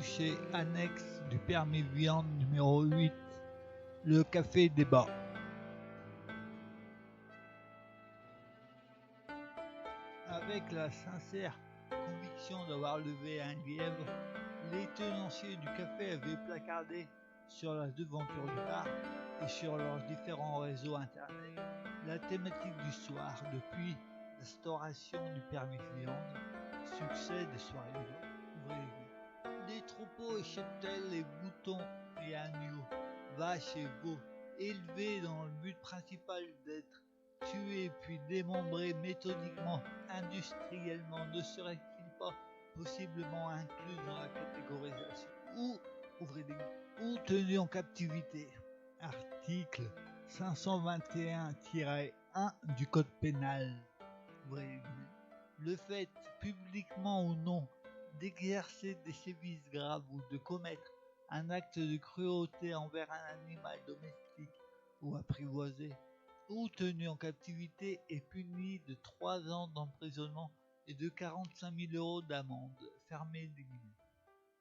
chez Annexe du permis viande numéro 8, le café débat. Avec la sincère conviction d'avoir levé un lièvre, les tenanciers du café avaient placardé sur la devanture du bar et sur leurs différents réseaux internet la thématique du soir depuis l'instauration du permis viande, succès des soirées ouvriers. Des troupeaux et cheptels et moutons et agneaux, vaches et veaux, élevés dans le but principal d'être tués puis démembrés méthodiquement, industriellement, ne serait-il pas possiblement inclus dans la catégorisation ou tenus en captivité. Article 521-1 du Code pénal. Le fait, publiquement ou non, d'exercer des sévices graves ou de commettre un acte de cruauté envers un animal domestique ou apprivoisé ou tenu en captivité est puni de 3 ans d'emprisonnement et de 45 000 € d'amende. Fermez les guillemets.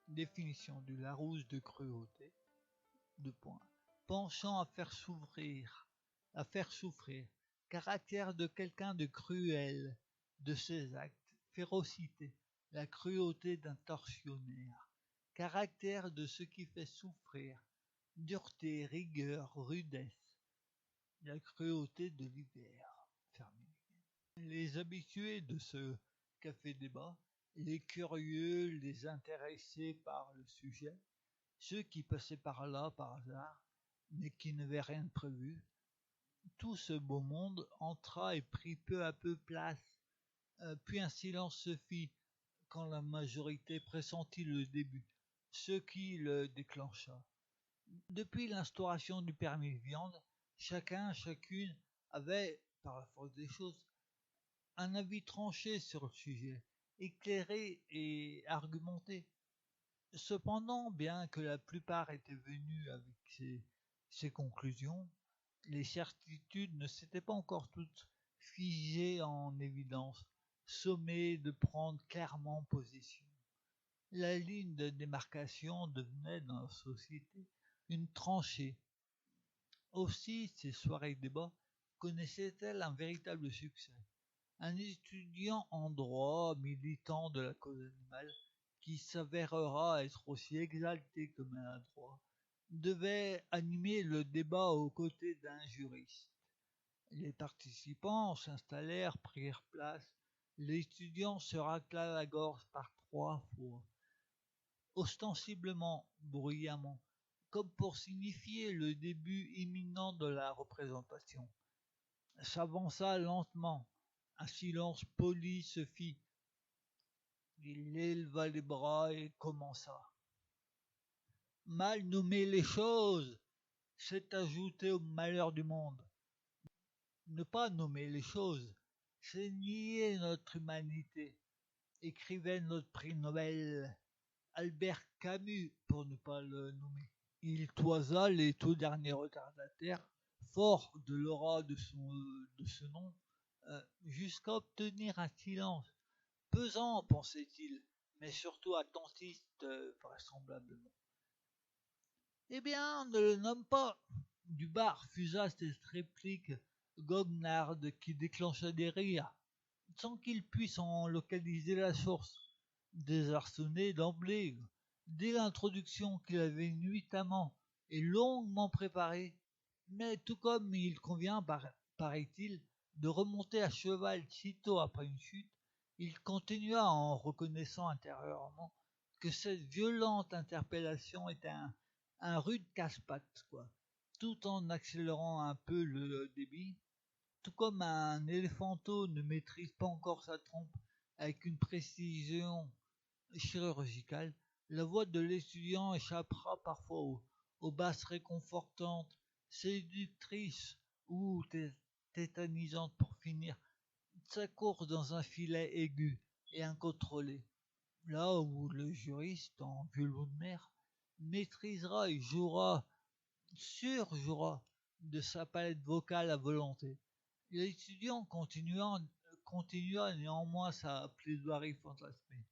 Définition du Larousse de cruauté. 2 points. Penchant à faire souffrir. Caractère de quelqu'un de cruel, de ses actes. Férocité. La cruauté d'un tortionnaire. Caractère de ce qui fait souffrir. Dureté, rigueur, rudesse. La cruauté de l'hiver. Fermé. Les habitués de ce café débat, les curieux, les intéressés par le sujet, ceux qui passaient par là par hasard, mais qui n'avaient rien de prévu, tout ce beau monde entra et prit peu à peu place, puis un silence se fit quand la majorité pressentit le début, ce qui le déclencha. Depuis l'instauration du permis viande, chacune avait, par la force des choses, un avis tranché sur le sujet, éclairé et argumenté. Cependant, bien que la plupart étaient venus avec ces conclusions, les certitudes ne s'étaient pas encore toutes figées en évidence, sommées de prendre clairement position. La ligne de démarcation devenait dans la société une tranchée. Aussi, ces soirées débats connaissaient-elles un véritable succès. Un étudiant en droit, militant de la cause animale, qui s'avérera être aussi exalté que maladroit, devait animer le débat aux côtés d'un juriste. Les participants s'installèrent, prirent place. L'étudiant se racla la gorge par 3 fois, ostensiblement, bruyamment, comme pour signifier le début imminent de la représentation. S'avança lentement. Un silence poli se fit. Il éleva les bras et commença. Mal nommer les choses, c'est ajouter au malheur du monde. Ne pas nommer les choses, c'est nier notre humanité, écrivait notre prix Nobel, Albert Camus, pour ne pas le nommer. Il toisa les tout derniers retardataires, fort de l'aura de ce nom, jusqu'à obtenir un silence pesant, pensait-il, mais surtout attentiste, vraisemblablement. Eh bien, ne le nomme pas. Du bar fusa cette réplique goguenarde qui déclencha des rires, sans qu'il puisse en localiser la source. Désarçonné d'emblée, dès l'introduction qu'il avait nuitamment et longuement préparée, mais tout comme il convient, paraît-il, de remonter à cheval sitôt après une chute, il continua en reconnaissant intérieurement que cette violente interpellation était un rude casse-pattes, quoi, tout en accélérant un peu le débit, tout comme un éléphanteau ne maîtrise pas encore sa trompe avec une précision chirurgicale. La voix de l'étudiant échappera parfois aux basses réconfortantes, séductrices ou tétanisantes pour finir sa course dans un filet aigu et incontrôlé. Là où le juriste, en violon de mer, maîtrisera et surjouera de sa palette vocale à volonté. L'étudiant continua néanmoins sa plaidoirie fantasmée.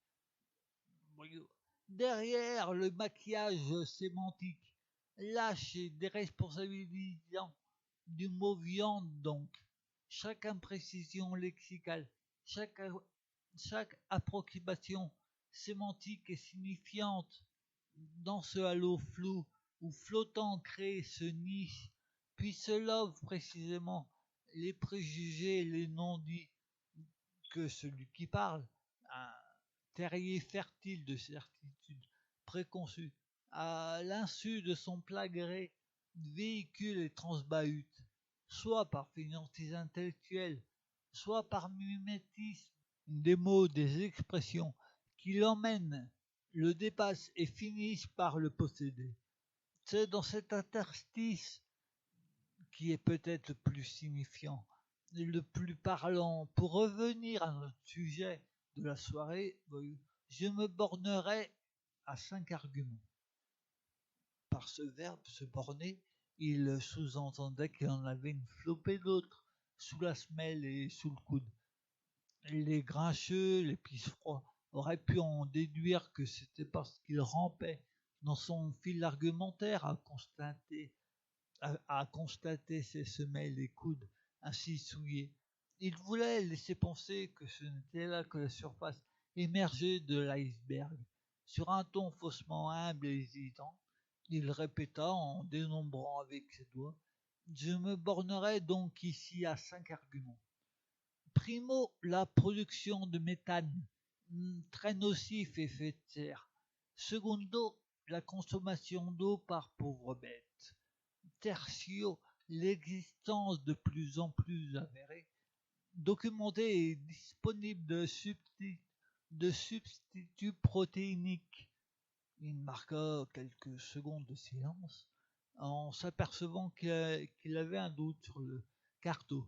Derrière le maquillage sémantique, lâche et déresponsabilisant du mot viande donc, chaque imprécision lexicale, chaque, chaque approximation sémantique et signifiante dans ce halo flou où flottant crée ce niche, puis se love précisément les préjugés et les non-dits que celui qui parle, un terrier fertile de certitudes préconçues, à l'insu de son plein gré, véhicule et transbahute, soit par fainéantise intellectuelle, soit par mimétisme des mots, des expressions, qui l'emmènent, le dépassent et finissent par le posséder. C'est dans cet interstice qui est peut-être le plus signifiant, le plus parlant. Pour revenir à notre sujet de la soirée, je me bornerai à 5 arguments. Par ce verbe, se borner, il sous-entendait qu'il en avait une flopée d'autres, sous la semelle et sous le coude. Les grincheux, les pisse-froids, auraient pu en déduire que c'était parce qu'il rampait dans son fil argumentaire à constater ses semelles et coudes ainsi souillés. Il voulait laisser penser que ce n'était là que la surface émergée de l'iceberg. Sur un ton faussement humble et hésitant, il répéta en dénombrant avec ses doigts: je me bornerai donc ici à 5 arguments. Primo, la production de méthane, très nocif effet de serre. Secondo, la consommation d'eau par pauvre bête. Tertio, l'existence de plus en plus avérée, documentée et disponible de substituts protéiniques. Il marqua quelques secondes de silence en s'apercevant qu'il avait un doute sur le carto.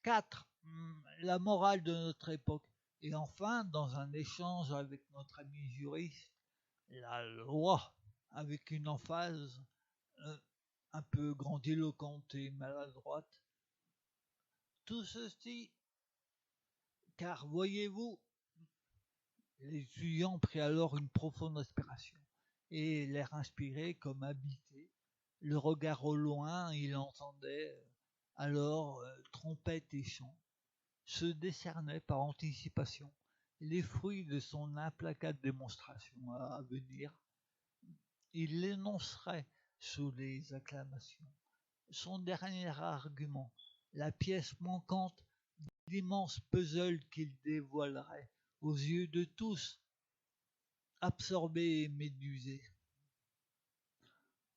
4. La morale de notre époque. Et enfin, dans un échange avec notre ami juriste, la loi, avec une emphase un peu grandiloquente et maladroite. Tout ceci, car voyez-vous, l'étudiant prit alors une profonde inspiration, et l'air inspiré comme habité, le regard au loin, il entendait alors trompette et chant, se décernaient par anticipation les fruits de son implacable démonstration à venir. Il l'énoncerait sous les acclamations. Son dernier argument, la pièce manquante d'immense puzzle qu'il dévoilerait aux yeux de tous, absorbés et médusés,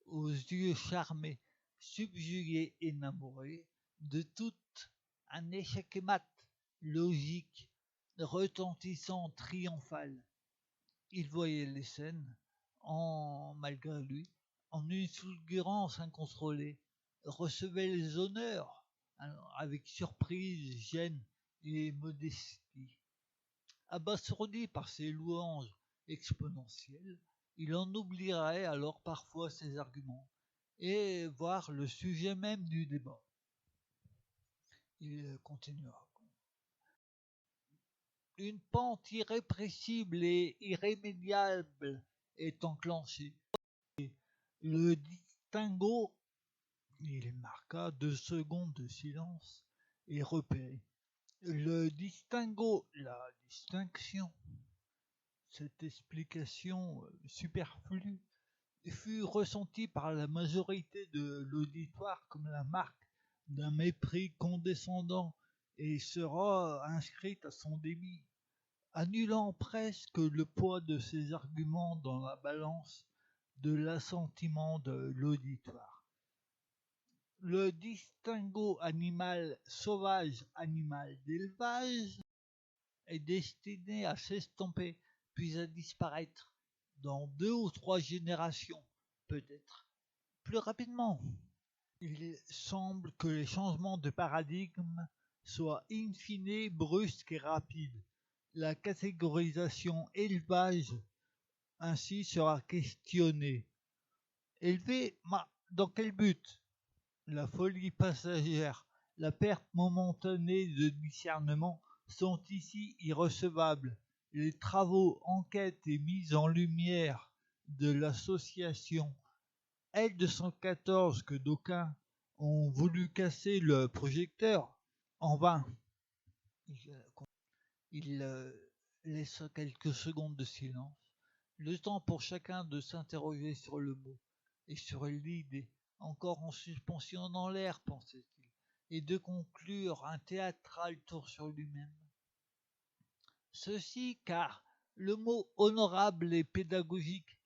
aux yeux charmés, subjugués, énamourés de tout un échec mat, logique, retentissant, triomphal. Il voyait les scènes, malgré lui, en une fulgurance incontrôlée, recevait les honneurs avec surprise, gêne et modestie. Abasourdi par ces louanges exponentielles, il en oublierait alors parfois ses arguments et voir le sujet même du débat. Il continuera. Une pente irrépressible et irrémédiable est enclenchée. Le distinguo, il marqua 2 secondes de silence et repéré. Le distinguo, la distinction, cette explication superflue fut ressentie par la majorité de l'auditoire comme la marque d'un mépris condescendant et sera inscrite à son débit, annulant presque le poids de ses arguments dans la balance de l'assentiment de l'auditoire. Le distinguo animal sauvage, animal d'élevage, est destiné à s'estomper puis à disparaître dans 2 ou 3 générations, peut-être plus rapidement. Il semble que les changements de paradigme soient in fine brusques et rapides. La catégorisation élevage ainsi sera questionnée. Élever, dans quel but? La folie passagère, la perte momentanée de discernement sont ici irrecevables. les travaux, enquêtes et mises en lumière de l'association L214 que d'aucuns ont voulu casser le projecteur en vain. Il laissa quelques secondes de silence, le temps pour chacun de s'interroger sur le mot et sur l'idée, encore en suspension dans l'air, pensait-il, et de conclure un théâtral tour sur lui-même. Ceci car le mot honorable et pédagogique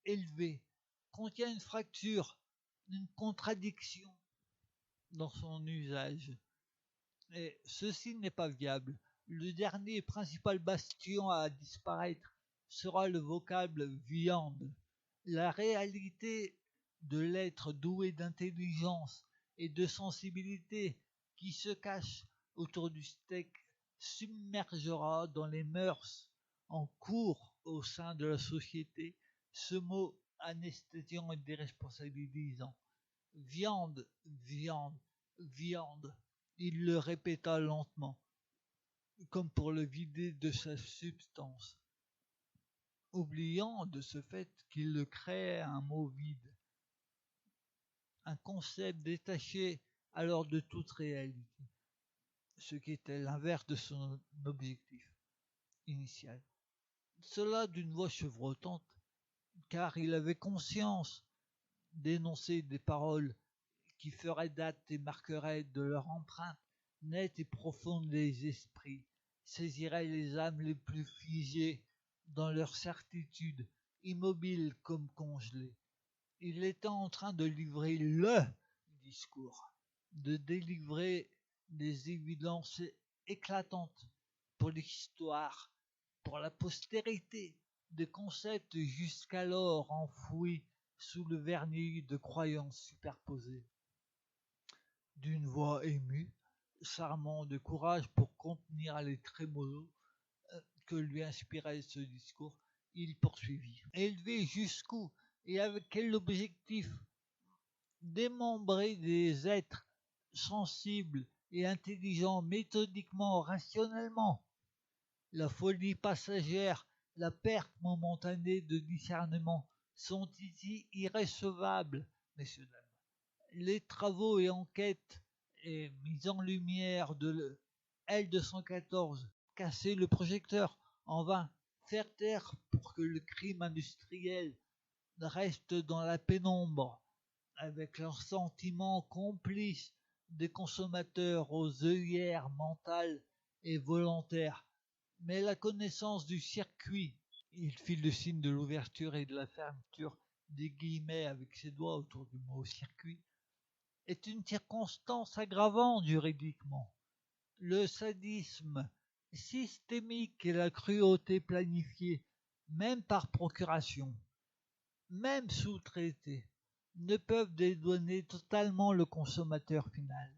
élevé contient une fracture, une contradiction dans son usage. Et ceci n'est pas viable. Le dernier et principal bastion à disparaître sera le vocable viande. La réalité de l'être doué d'intelligence et de sensibilité qui se cache autour du steak submergera dans les mœurs en cours au sein de la société ce mot anesthésiant et déresponsabilisant. Viande, viande, viande. Il le répéta lentement, comme pour le vider de sa substance, oubliant de ce fait qu'il le créait un mot vide, un concept détaché alors de toute réalité, ce qui était l'inverse de son objectif initial. Cela d'une voix chevrotante, car il avait conscience d'énoncer des paroles qui feraient date et marqueraient de leur empreinte nette et profonde les esprits, saisiraient les âmes les plus figées dans leur certitude, immobiles comme congelées. Il était en train de livrer le discours, de délivrer des évidences éclatantes pour l'histoire, pour la postérité, des concepts jusqu'alors enfouis sous le vernis de croyances superposées. D'une voix émue, s'armant de courage pour contenir les trémolos que lui inspirait ce discours, il poursuivit. Élevé jusqu'où et avec quel objectif? Démembrer des êtres sensibles et intelligents méthodiquement, rationnellement. La folie passagère, la perte momentanée de discernement sont ici irrécevables, messieurs, dames. Les travaux et enquêtes et mise en lumière de L214, casser le projecteur en vain, faire taire pour que le crime industriel reste dans la pénombre, avec leur sentiment complice des consommateurs aux œillères mentales et volontaires. Mais la connaissance du circuit, il fit le signe de l'ouverture et de la fermeture des guillemets avec ses doigts autour du mot circuit, est une circonstance aggravante juridiquement. Le sadisme systémique et la cruauté planifiée, même par procuration, même sous-traité, ne peuvent dédouaner totalement le consommateur final.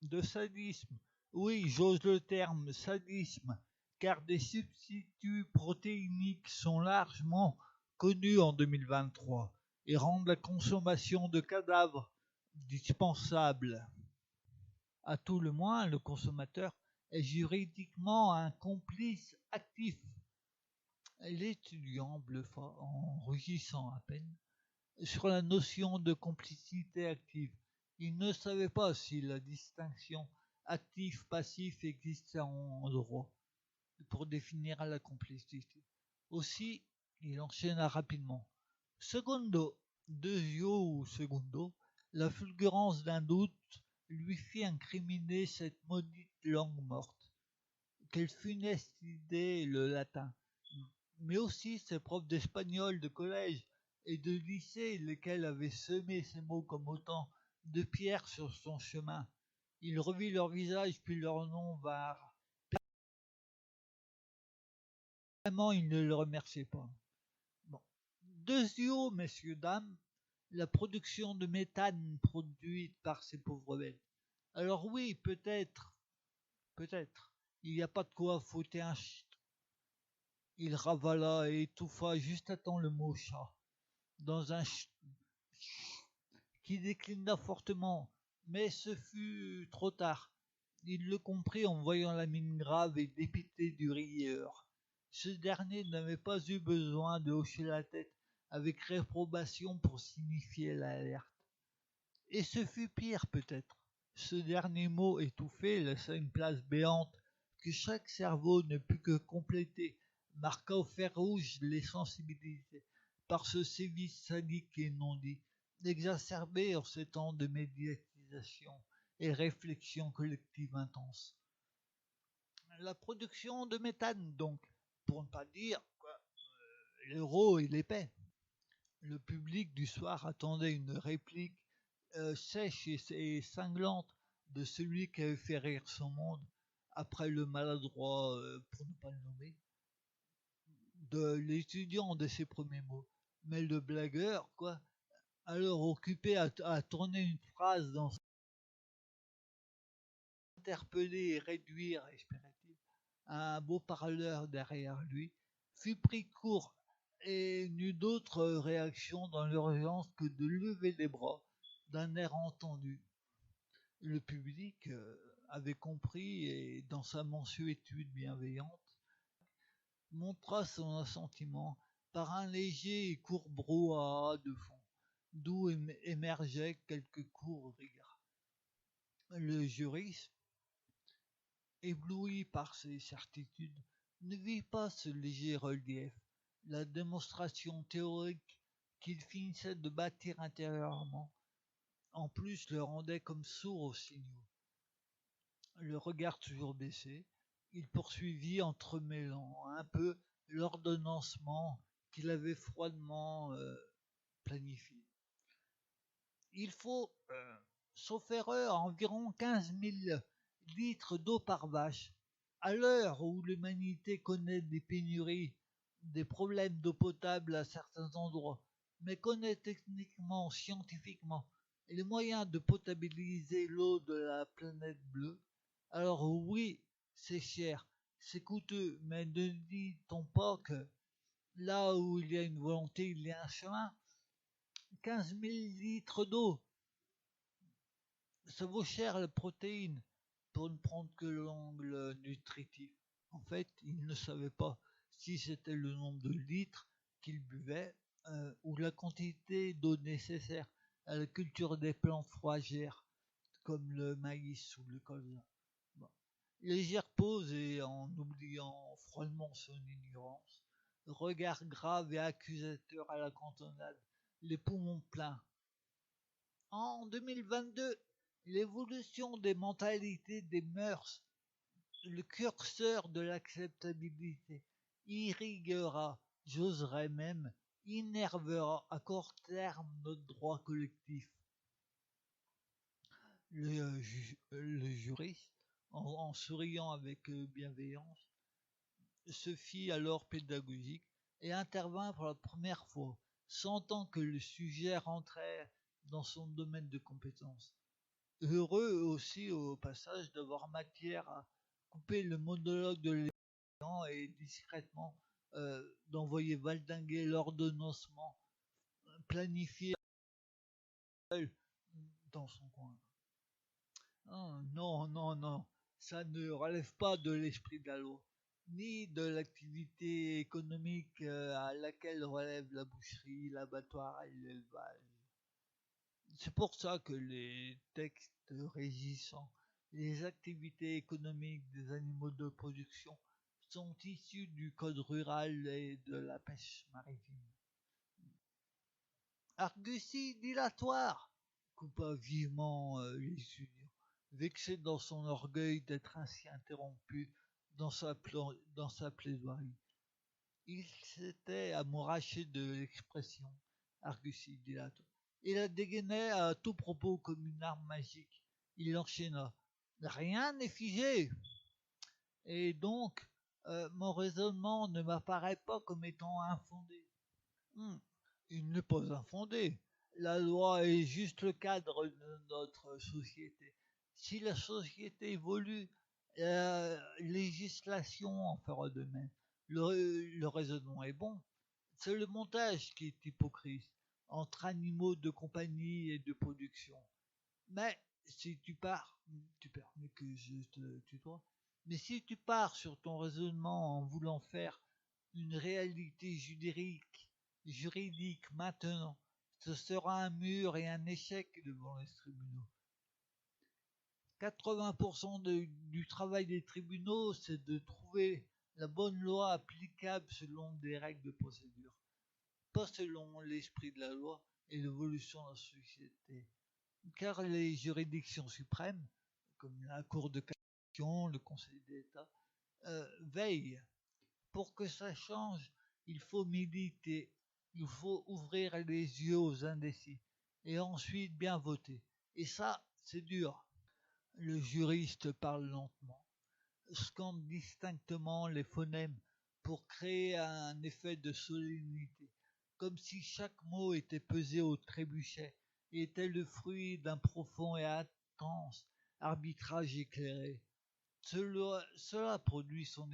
De sadisme, oui, j'ose le terme sadisme, car des substituts protéiniques sont largement connus en 2023 et rendent la consommation de cadavres dispensable. À tout le moins, le consommateur est juridiquement un complice actif. L'étudiant bluffa en rugissant à peine sur la notion de complicité active. Il ne savait pas si la distinction actif-passif existait en droit pour définir la complicité. Aussi, il enchaîna rapidement. Secondo, Deuxio ou Segundo, la fulgurance d'un doute lui fit incriminer cette maudite langue morte. Quelle funeste idée le latin, mais aussi ses profs d'espagnol de collège et de lycée, lesquels avaient semé ces mots comme autant de pierres sur son chemin. Il revit leur visage, puis leur nom vinrent. Vraiment, il ne le remerciait pas. Bon. Deuxio, messieurs, dames, la production de méthane produite par ces pauvres bêtes. Alors oui, peut-être, il n'y a pas de quoi fouetter un chien. Il ravala et étouffa juste à temps le mot chat, dans un qui déclina fortement, mais ce fut trop tard. Il le comprit en voyant la mine grave et dépitée du rieur. Ce dernier n'avait pas eu besoin de hocher la tête avec réprobation pour signifier l'alerte. Et ce fut pire peut-être. Ce dernier mot étouffé laissa une place béante que chaque cerveau ne put que compléter, marqua au fer rouge les sensibilités par ce sévice sadique et non dit, exacerbé en ces temps de médiatisation et réflexion collective intense. La production de méthane, donc, pour ne pas dire l'euro et l'épais. Le public du soir attendait une réplique sèche et cinglante de celui qui avait fait rire son monde après le maladroit, pour ne pas le nommer, de l'étudiant de ses premiers mots. Mais le blagueur, quoi, alors occupé à tourner une phrase dans interpeller et réduire, espérait-il, un beau parleur derrière lui, fut pris court et n'eut d'autre réaction dans l'urgence que de lever les bras d'un air entendu. Le public avait compris et, dans sa mansuétude bienveillante, montra son assentiment par un léger et court brouhaha de fond, d'où émergeaient quelques courts rires. Le juriste, ébloui par ces certitudes, ne vit pas ce léger relief, la démonstration théorique qu'il finissait de bâtir intérieurement, en plus le rendait comme sourd aux signaux. Le regard toujours baissé, il poursuivit entremêlant un peu l'ordonnancement qu'il avait froidement planifié. Il faut, sauf erreur, environ 15 000 litres d'eau par vache. À l'heure où l'humanité connaît des pénuries, des problèmes d'eau potable à certains endroits, mais connaît techniquement, scientifiquement, les moyens de potabiliser l'eau de la planète bleue, alors oui, c'est cher, c'est coûteux, mais ne dit-on pas que là où il y a une volonté, il y a un chemin? 15 000 litres d'eau, ça vaut cher la protéine, pour ne prendre que l'angle nutritif. En fait, il ne savait pas si c'était le nombre de litres qu'il buvait ou la quantité d'eau nécessaire à la culture des plantes fourragères, comme le maïs ou le colza. Bon. Légère pause et en oubliant froidement son ignorance, regard grave et accusateur à la cantonade, les poumons pleins. En 2022, l'évolution des mentalités, des mœurs, le curseur de l'acceptabilité irriguera, j'oserais même, innervera à court terme notre droit collectif. Le juriste, en souriant avec bienveillance, se fit alors pédagogique et intervint pour la première fois, sentant que le sujet rentrait dans son domaine de compétence. Heureux aussi au passage d'avoir matière à couper le monologue de l'étudiant et discrètement d'envoyer valdinguer l'ordonnancement planifié seul dans son coin. Oh, non, non, non, ça ne relève pas de l'esprit de la loi, ni de l'activité économique à laquelle relève la boucherie, l'abattoir et l'élevage. C'est pour ça que les textes régissant les activités économiques des animaux de production sont issus du code rural et de la pêche maritime. Argutie dilatoire, coupa vivement l'étudiant, vexé dans son orgueil d'être ainsi interrompu dans sa plaidoirie. Il s'était amouraché de l'expression argutie dilatoire. Il la dégainait à tout propos comme une arme magique. Il enchaîna. Rien n'est figé. Et donc, mon raisonnement ne m'apparaît pas comme étant infondé. Hmm, il n'est pas infondé. La loi est juste le cadre de notre société. Si la société évolue, la législation en fera de même. Le raisonnement est bon. C'est le montage qui est hypocrite entre animaux de compagnie et de production. Mais si tu permets que je te tutoie, mais si tu pars sur ton raisonnement en voulant faire une réalité juridique maintenant, ce sera un mur et un échec devant les tribunaux. 80% du travail des tribunaux, c'est de trouver la bonne loi applicable selon des règles de procédure, pas selon l'esprit de la loi et l'évolution de la société. Car les juridictions suprêmes, comme la Cour de cassation, le Conseil d'État, veillent. Pour que ça change, il faut méditer, il faut ouvrir les yeux aux indécis, et ensuite bien voter. Et ça, c'est dur. Le juriste parle lentement, scande distinctement les phonèmes pour créer un effet de solennité, comme si chaque mot était pesé au trébuchet et était le fruit d'un profond et intense arbitrage éclairé. Cela produit son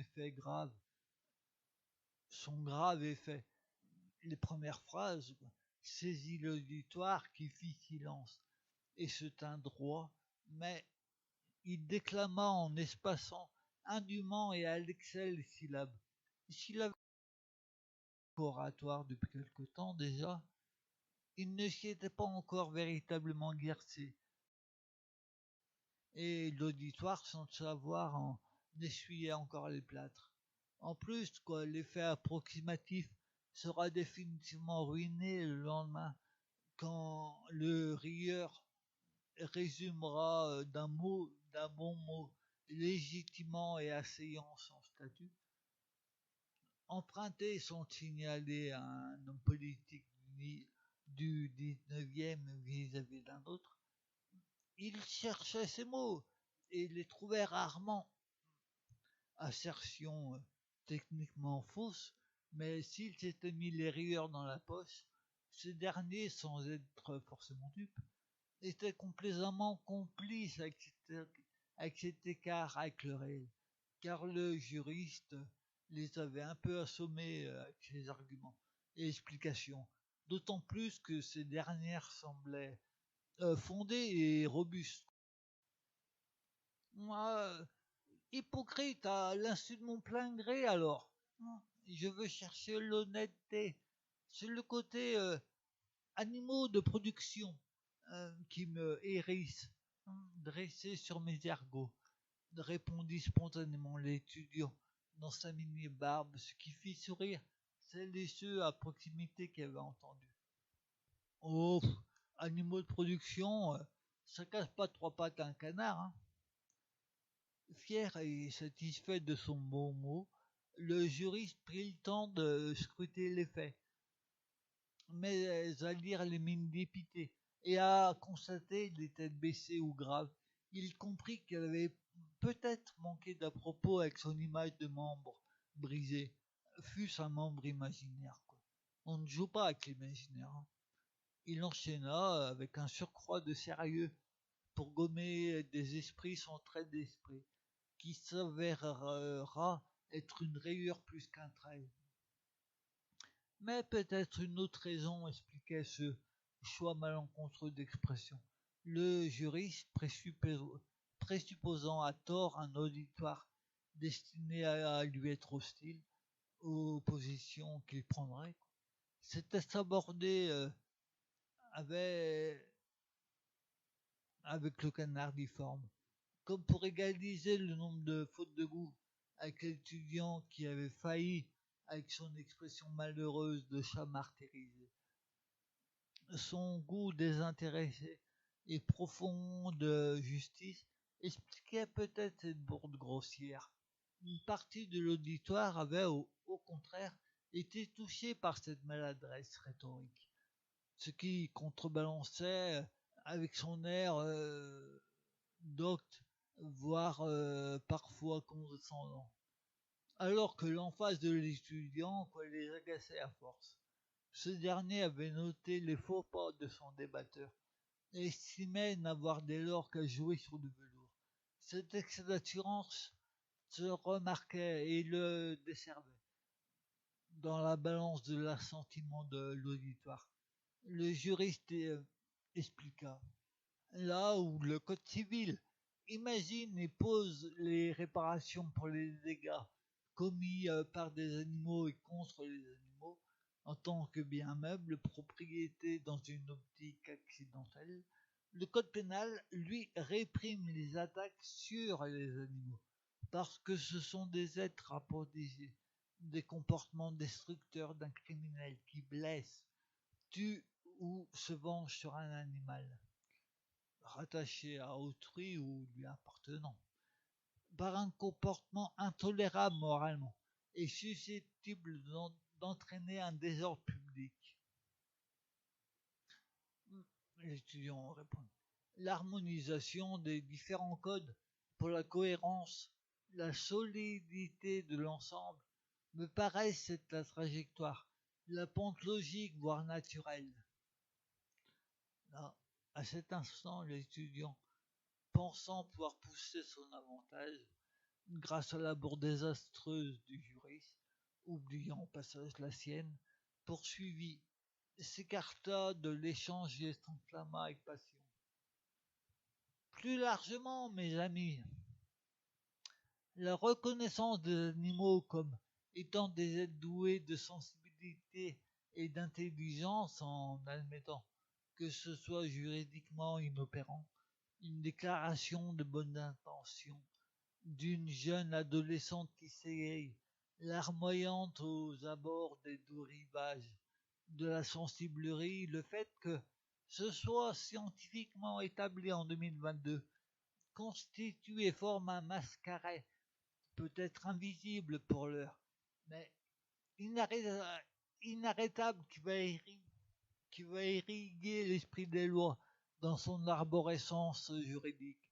grave effet. Les premières phrases saisit l'auditoire qui fit silence et se tint droit, mais il déclama en espaçant indûment et à l'excès les syllabes. S'il avait oratoire depuis quelque temps déjà, il ne s'y était pas encore véritablement exercé, et l'auditoire, sans le savoir, en essuyait encore les plâtres. En plus, quoi, l'effet approximatif sera définitivement ruiné le lendemain quand le rieur résumera d'un bon mot, légitimant et asseyant son statut, emprunté sans signaler à un homme politique du 19e vis-à-vis d'un autre. Il cherchait ces mots et les trouvait rarement. Assertion techniquement fausse, mais s'il s'était mis les rieurs dans la poche, ce dernier, sans être forcément dupe, était complaisamment complice avec cet écart avec le réel, car le juriste les avait un peu assommés avec ses arguments et explications, d'autant plus que ces dernières semblaient fondées et robustes. Moi, hypocrite à l'insu de mon plein gré alors. Je veux chercher l'honnêteté. C'est le côté animaux de production qui me hérisse, dressé sur mes ergots, répondit spontanément l'étudiant dans sa mini-barbe, ce qui fit sourire celles et ceux à proximité qui avaient entendu. Oh, animaux de production, ça casse pas trois pattes à un canard, hein. Fier et satisfait de son bon mot, le juriste prit le temps de scruter les faits, mais à lire les mines dépitées et à constater les têtes baissées ou graves, il comprit qu'elle avait peut-être manqué d'à propos avec son image de membre brisé, fût-ce un membre imaginaire, quoi. On ne joue pas avec l'imaginaire, hein. Il enchaîna avec un surcroît de sérieux pour gommer des esprits sans trait d'esprit, qui s'avérera être une rayure plus qu'un trait. Mais peut-être une autre raison expliquait ce choix malencontreux d'expression. Le juriste, présupposant à tort un auditoire destiné à lui être hostile aux positions qu'il prendrait, s'était abordé avec, avec le canard difforme, comme pour égaliser le nombre de fautes de goût avec l'étudiant qui avait failli avec son expression malheureuse de chat martyrisé. Son goût désintéressé et profond de justice expliquait peut-être cette bourde grossière. Une partie de l'auditoire avait, au contraire, été touchée par cette maladresse rhétorique, ce qui contrebalançait avec son air docte, voire parfois condescendant, alors que l'emphase de l'étudiant les agaçait à force. Ce dernier avait noté les faux pas de son débatteur et estimait n'avoir dès lors qu'à jouer sur du velours. Cette excès d'assurance se remarquait et le desservait dans la balance de l'assentiment de l'auditoire. Le juriste expliqua. Là où le code civil imagine et pose les réparations pour les dégâts commis par des animaux et contre les animaux en tant que bien meuble, propriété dans une optique accidentelle, le code pénal, lui, réprime les attaques sur les animaux parce que ce sont des êtres à protéger des comportements destructeurs d'un criminel qui blesse, tue ou se venge sur un animal rattaché à autrui ou lui appartenant, par un comportement intolérable moralement et susceptible d'entraîner un désordre public. L'étudiant répond. L'harmonisation des différents codes pour la cohérence, la solidité de l'ensemble me paraissent être la trajectoire, la pente logique voire naturelle. Là, à cet instant, l'étudiant, pensant pouvoir pousser son avantage, grâce à la bourre désastreuse du juriste, oubliant au passage la sienne, poursuivit, s'écarta de l'échange et s'enflamma avec passion. Plus largement, mes amis, la reconnaissance des animaux comme étant des êtres doués de sensibilité et d'intelligence en admettant que ce soit juridiquement inopérant, une déclaration de bonne intention d'une jeune adolescente qui s'égaye, larmoyante aux abords des doux rivages de la sensiblerie, le fait que ce soit scientifiquement établi en 2022, constitue et forme un mascaret, peut-être invisible pour l'heure, mais inarrêtable qui va irriguer l'esprit des lois dans son arborescence juridique.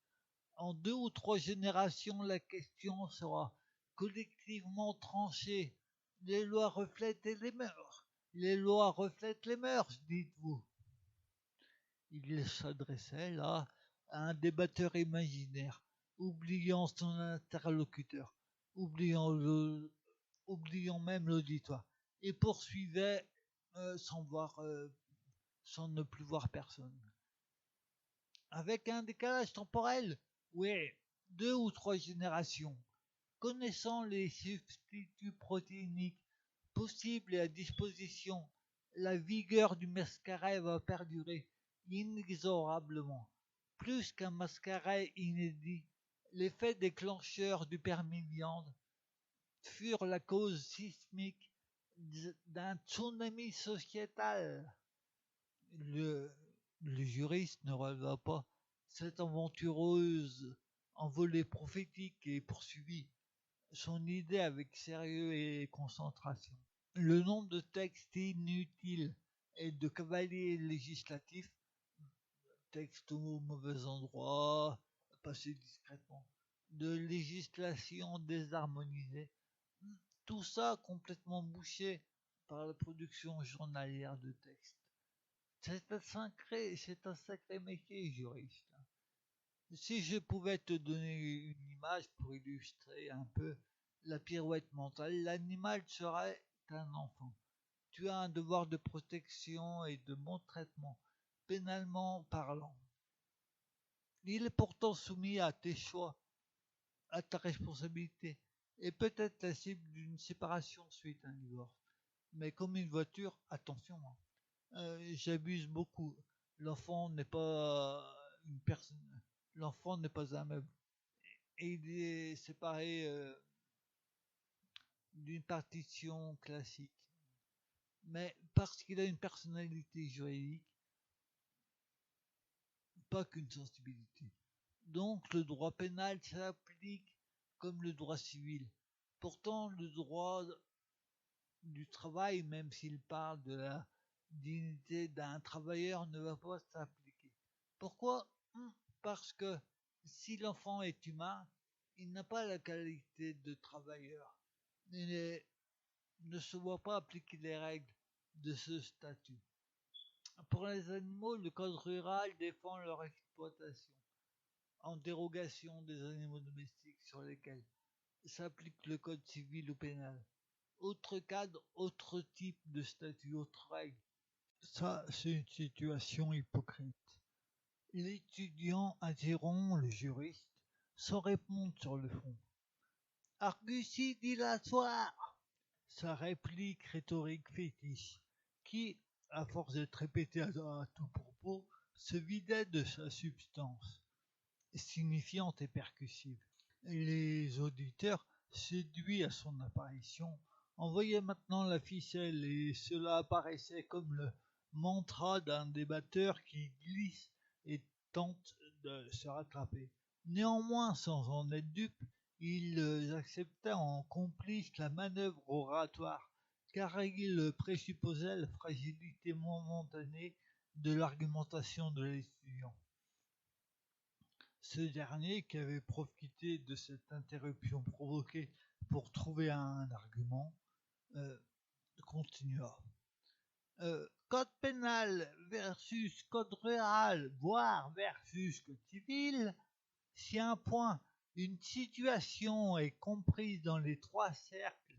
En 2 ou 3 générations, la question sera collectivement tranchée. Les lois reflètent les mœurs. Les lois reflètent les mœurs, dites-vous. Il s'adressait là à un débatteur imaginaire, oubliant son interlocuteur, oubliant même l'auditoire, et poursuivait sans ne plus voir personne. Avec un décalage temporel, oui, 2 ou 3 générations, connaissant les substituts protéiniques possibles et à disposition, la vigueur du mascaret va perdurer inexorablement. Plus qu'un mascaret inédit, l'effet déclencheur du permis viande furent la cause sismique d'un tsunami sociétal. Le, le juriste ne releva pas cette aventureuse envolée prophétique et poursuivit son idée avec sérieux et concentration. Le nombre de textes inutiles et de cavaliers législatifs, textes au mauvais endroit, passés discrètement, de législation désharmonisée, tout ça complètement bouché par la production journalière de textes. C'est un sacré métier, juriste. Si je pouvais te donner une image pour illustrer un peu la pirouette mentale, l'animal serait un enfant. Tu as un devoir de protection et de bon traitement, pénalement parlant. Il est pourtant soumis à tes choix, à ta responsabilité, et peut-être la cible d'une séparation suite à un divorce. Mais comme une voiture, attention, hein. J'abuse beaucoup. L'enfant n'est pas une personne. L'enfant n'est pas un meuble. Et il est séparé d'une partition classique. Mais parce qu'il a une personnalité juridique, pas qu'une sensibilité. Donc le droit pénal s'applique comme le droit civil. Pourtant, le droit du travail, même s'il parle de la dignité d'un travailleur, ne va pas s'appliquer. Pourquoi? Parce que si l'enfant est humain, il n'a pas la qualité de travailleur. Il ne se voit pas appliquer les règles de ce statut. Pour les animaux, le code rural défend leur exploitation, en dérogation des animaux domestiques sur lesquels s'applique le code civil ou pénal. Autre cadre, autre type de statut, autre règle. Ça, c'est une situation hypocrite. L'étudiant interrompt le juriste sans répondre sur le fond. Argutie dilatoire! Sa réplique rhétorique fétiche, qui, à force d'être répétée à tout propos, se vidait de sa substance, signifiante et percussive. Les auditeurs, séduits à son apparition, envoyaient maintenant la ficelle et cela apparaissait comme le mantra d'un débatteur qui glisse et tente de se rattraper. Néanmoins, sans en être dupe, ils acceptaient en complice la manœuvre oratoire, car ils présupposaient la fragilité momentanée de l'argumentation de l'étudiant. Ce dernier, qui avait profité de cette interruption provoquée pour trouver un argument, continua. Code pénal versus code rural, voire versus code civil, si un point, une situation est comprise dans les trois cercles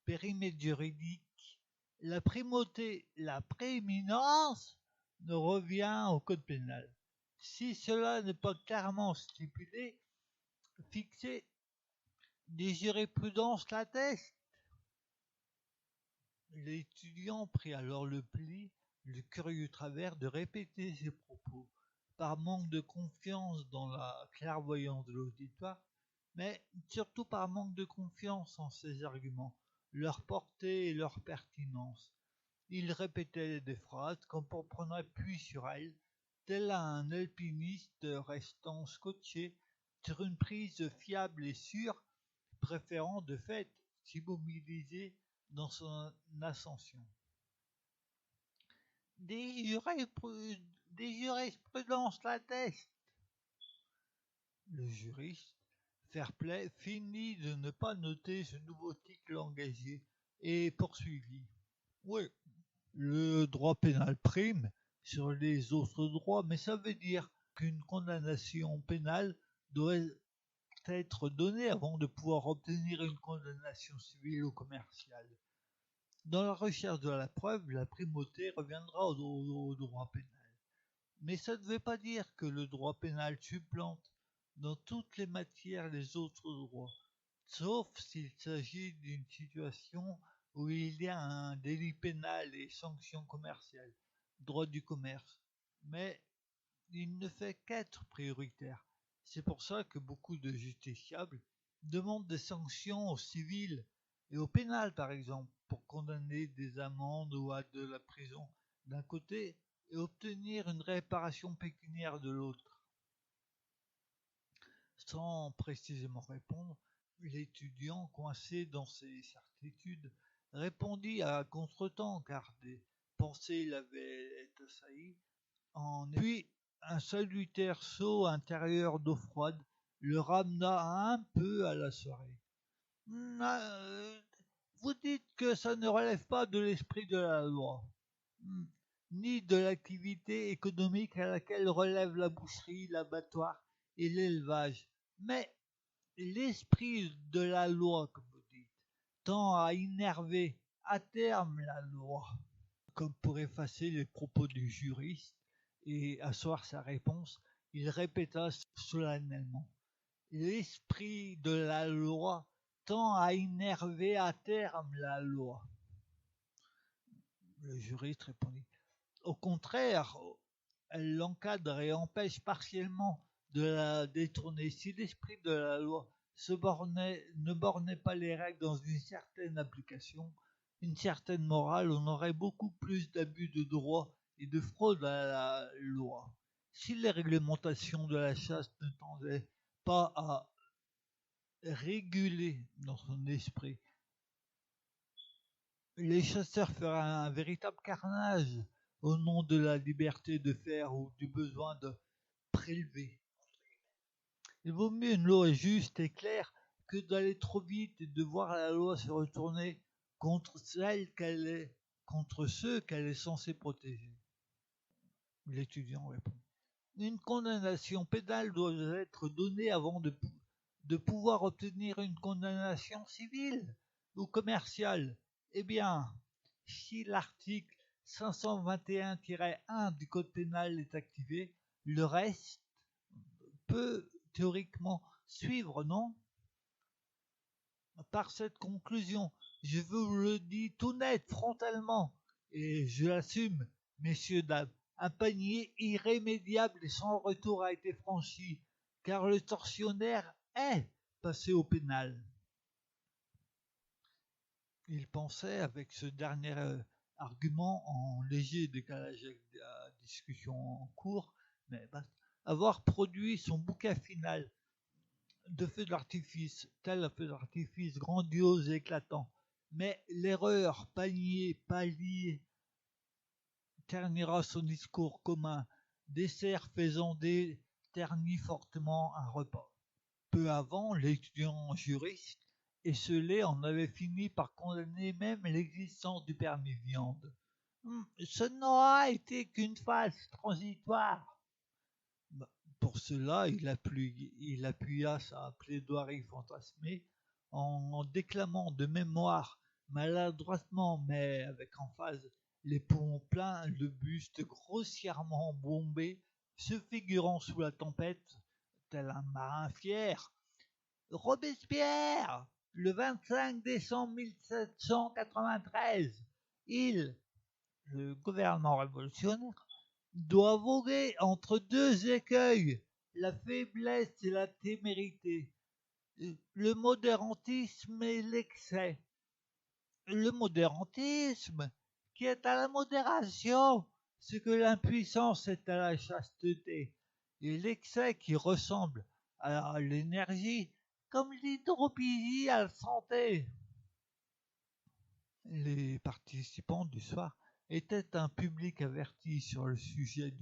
périmètre juridique, la primauté, la prééminence ne revient au code pénal. Si cela n'est pas clairement stipulé, fixé, des jurisprudences l'attestent. L'étudiant prit alors le pli, le curieux travers de répéter ses propos, par manque de confiance dans la clairvoyance de l'auditoire, mais surtout par manque de confiance en ses arguments, leur portée et leur pertinence. Il répétait des phrases comme pour prendre appui sur elles, tel un alpiniste restant scotché sur une prise fiable et sûre, préférant de fait s'immobiliser dans son ascension. Des jurisprudences l'attestent. Le juriste, fair-play, finit de ne pas noter ce nouveau tic langagier et poursuivit. Oui, le droit pénal prime sur les autres droits, mais ça veut dire qu'une condamnation pénale doit être donnée avant de pouvoir obtenir une condamnation civile ou commerciale. Dans la recherche de la preuve, la primauté reviendra au droit pénal. Mais ça ne veut pas dire que le droit pénal supplante dans toutes les matières les autres droits, sauf s'il s'agit d'une situation où il y a un délit pénal et sanctions commerciales, droit du commerce. Mais il ne fait qu'être prioritaire. C'est pour ça que beaucoup de justiciables demandent des sanctions au civil et au pénal, par exemple, pour condamner des amendes ou à de la prison d'un côté et obtenir une réparation pécuniaire de l'autre. Sans précisément répondre, l'étudiant, coincé dans ses certitudes, répondit à contretemps car des pensées l'avaient assailli. Puis un salutaire saut intérieur d'eau froide le ramena un peu à la soirée. Vous dites que ça ne relève pas de l'esprit de la loi, ni de l'activité économique à laquelle relèvent la boucherie, l'abattoir et l'élevage. Mais l'esprit de la loi, comme vous dites, tend à innerver à terme la loi. Comme pour effacer les propos du juriste et asseoir sa réponse, il répéta solennellement. L'esprit de la loi tend à innerver à terme la loi. Le juriste répondit. Au contraire, elle l'encadre et empêche partiellement de la détourner. Si l'esprit de la loi ne bornait pas les règles dans une certaine application, une certaine morale, on aurait beaucoup plus d'abus de droit et de fraude à la loi. Si les réglementations de la chasse ne tendaient pas à réguler dans son esprit, les chasseurs feraient un véritable carnage au nom de la liberté de faire ou du besoin de prélever. Il vaut mieux une loi juste et claire que d'aller trop vite et de voir la loi se retourner contre ceux qu'elle est censée protéger. L'étudiant répond. Une condamnation pénale doit être donnée avant de pouvoir obtenir une condamnation civile ou commerciale. Eh bien, si l'article 521-1 du Code pénal est activé, Le reste peut théoriquement suivre, non? Par cette conclusion, je vous le dis tout net, frontalement, et je l'assume, messieurs, dames, un panier irrémédiable et sans retour a été franchi, car le tortionnaire est passé au pénal. Il pensait, avec ce dernier argument en léger décalage avec la discussion en cours, mais avoir produit son bouquet final de feux d'artifice, tel un feu d'artifice grandiose et éclatant. Mais l'erreur, pallier, ternira son discours commun, dessert faisant ternit fortement un repas. Peu avant, l'étudiant juriste esselé en avait fini par condamner même l'existence du permis viande. Ce n'aura été qu'une phase transitoire. Pour cela, il appuya sa plaidoirie fantasmée en déclamant de mémoire, maladroitement mais avec emphase, les poumons pleins, le buste grossièrement bombé, se figurant sous la tempête, tel un marin fier. Robespierre, le 25 décembre 1793, le gouvernement révolutionnaire, doit voguer entre deux écueils, la faiblesse et la témérité, le modérantisme et l'excès. Le modérantisme, qui est à la modération, ce que l'impuissance est à la chasteté, et l'excès qui ressemble à l'énergie, comme l'hydropisie à la santé. Les participants du soir étaient un public averti sur le sujet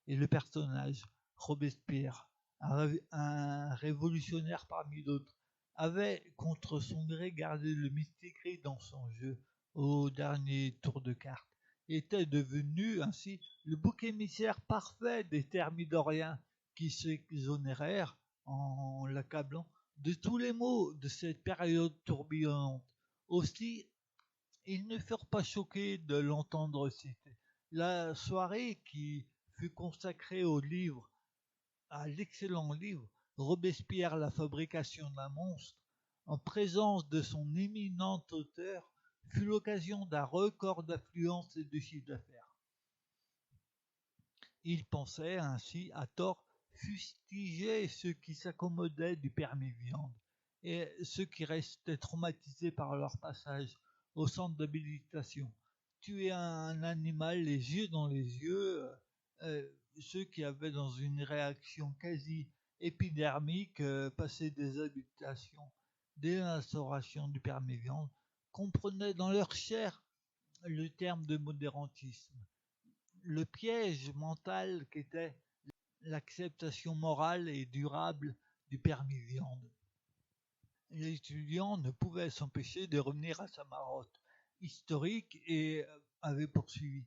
et le personnage. Robespierre, un révolutionnaire parmi d'autres, avait contre son gré gardé le mystique dans son jeu au dernier tour de cartes, était devenu ainsi le bouc émissaire parfait des thermidoriens qui s'exonérèrent en l'accablant de tous les maux de cette période tourbillonnante. Aussi, ils ne furent pas choqués de l'entendre citer. La soirée qui fut consacrée au livre, à l'excellent livre Robespierre, la fabrication d'un monstre, en présence de son éminent auteur, fut l'occasion d'un record d'affluence et de chiffre d'affaires. Il pensait ainsi, à tort, fustiger ceux qui s'accommodaient du permis viande et ceux qui restaient traumatisés par leur passage au centre d'habilitation. Tuer un animal les yeux dans les yeux, ceux qui avaient dans une réaction quasi épidermique passé des habitations dès l'instauration du permis viande, comprenaient dans leur chair le terme de modérantisme. Le piège mental qu'était l'acceptation morale et durable du permis viande. L'étudiant ne pouvait s'empêcher de revenir à sa marotte historique et avait poursuivi.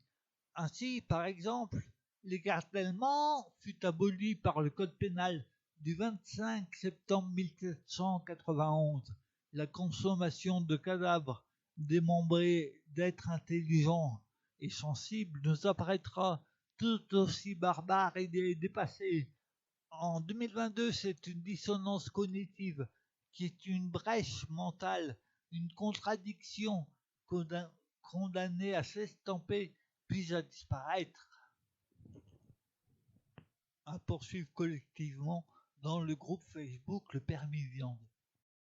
Ainsi, par exemple, l'écartèlement fut aboli par le code pénal du 25 septembre 1791. La consommation de cadavres démembrés d'êtres intelligents et sensibles nous apparaîtra tout aussi barbare et dépassée. En 2022, c'est une dissonance cognitive qui est une brèche mentale, une contradiction condamnée à s'estomper puis à disparaître, à poursuivre collectivement dans le groupe Facebook Le Permis Viande.